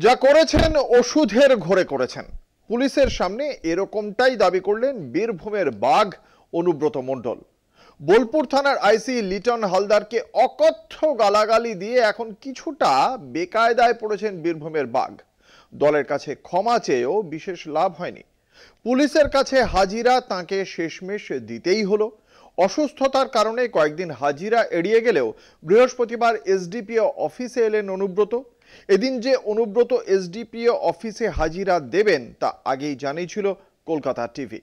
যা করেছেন ওষুধের ঘরে করেছেন। পুলিশের সামনে এরকমটাই দাবি করলেন বীরভূমের বাঘ অনুব্রত মণ্ডল। বোলপুর থানার আইসি লিটন হালদারকে অকথ্য গালাগালি দিয়ে এখন কিছুটা বেকায়দায় পড়েছেন বীরভূমের বাঘ। দলের কাছে ক্ষমা চেয়েও বিশেষ লাভ হয়নি। পুলিশের কাছে হাজিরা তাঁকে শেষমেশ দিতেই হলো। অসুস্থতার কারণে কয়েকদিন হাজিরা এড়িয়ে গেলেও বৃহস্পতিবার এসডিপিও অফিসে এলেন অনুব্রত। এদিন যে অনুব্রত এসডিপিও অফিসে হাজিরা দেবেন তা আগেই জানিয়েছিল কলকাতা টিভি।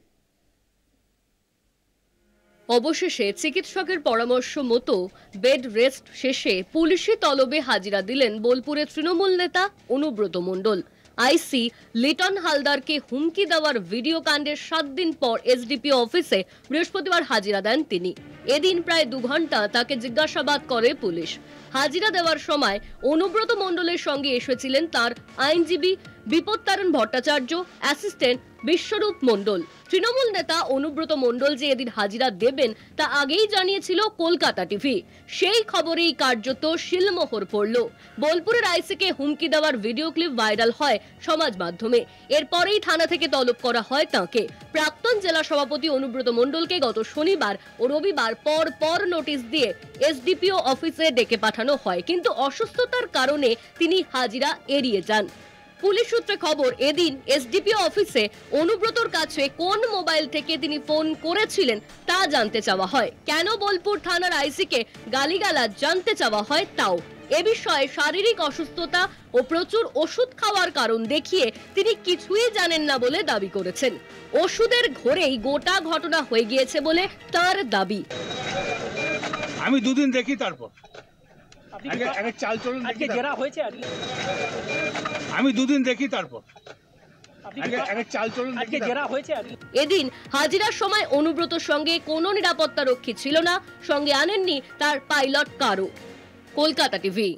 অবশেষে চিকিৎসকের পরামর্শ মতো বেড রেস্ট শেষে পুলিশি তলবে হাজিরা দিলেন বোলপুরের তৃণমূল নেতা অনুব্রত মণ্ডল। আইসি লিটন হালদারকে হুমকি দেওয়ার ভিডিও কাণ্ডের 7 দিন পর এসডিপিও অফিসে বৃহস্পতিবার হাজিরা দেন তিনি। এদিন প্রায় 2 ঘন্টা তাকে জিজ্ঞাসাবাদ করে পুলিশ। হাজিরা দেওয়ার সময় অনুব্রত মণ্ডলের সঙ্গে এসেছিলেন তার আইনজীবী বিপত্তারণ ভট্টাচার্য, অ্যাসিস্ট্যান্ট বিশ্বরূপ মণ্ডল। তৃণমূল নেতা অনুব্রত মণ্ডল যে এদিন হাজিরা দেবেন তা আগেই জানিয়েছিল কলকাতা টিভি। সেই খবরেই কার্যত শিলমোহর পড়ল। বোলপুরের আইসিকে হুমকি দেওয়ার ভিডিও ক্লিপ ভাইরাল হয় সমাজ মাধ্যমে। এরপরেই থানা থেকে তলব করা হয় তাঁকে। প্রাক্তন জেলা সভাপতি অনুব্রত মণ্ডলকে গত শনিবার ও রবিবার পর পর নোটিশ দিয়ে এসডিপিও অফিসে ডেকে পাঠানো হয়, কিন্তু অসুস্থতার কারণে তিনি হাজিরা এড়িয়ে যান। পুলিশ সূত্রে খবর, এদিন এসডিপিও অফিসে অনুব্রতর কাছে কোন মোবাইল থেকে তিনি ফোন করেছিলেন তা জানতে চাওয়া হয়। কেন বোলপুর থানার আইসিকে গালিগালাজ জানতে চাওয়া হয় তাও। এ বিষয়ে শারীরিক অসুস্থতা ও প্রচুর ওষুধ খাওয়ার কারণ দেখিয়ে তিনি কিছুই জানেন না বলে দাবি করেছেন। ওষুধের ঘরেই গোটা ঘটনা হয়ে গিয়েছে বলে তার দাবি। আমি 2 দিন দেখি, তারপর আমি 2 দিন দেখি, তারপর এদিন হাজিরার সময় অনুব্রতর সঙ্গে কোনো নিরাপত্তা রক্ষী ছিল না, সঙ্গে আনেননি তার পাইলট কারও। কলকাতা টিভি।